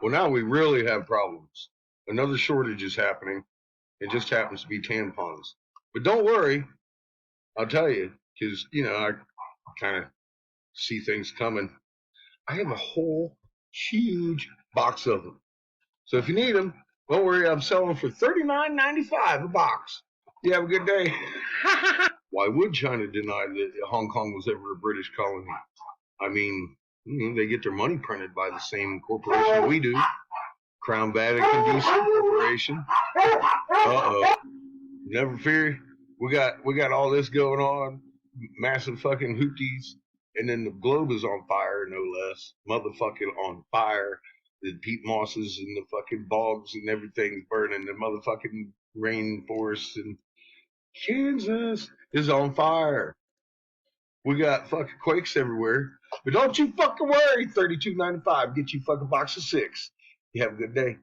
Well, now we really have problems. Another shortage is happening. It just happens to be tampons. But don't worry, I'll tell you, because, I kind of see things coming. I have a whole huge box of them. So if you need them, don't worry, I'm selling them for $39.95 a box. You have a good day. Why would China deny that Hong Kong was ever a British colony? I mean, they get their money printed by the same corporation we do. Crown Vatican DC Corporation. Uh-oh. Never fear. We got all this going on. Massive fucking hooties. And then the globe is on fire, no less. Motherfucking on fire. The peat mosses and the fucking bogs and everything's burning. The motherfucking rainforest and Kansas is on fire. We got fucking quakes everywhere. But don't you fucking worry. $32.95. Get you fucking box of 6. You have a good day.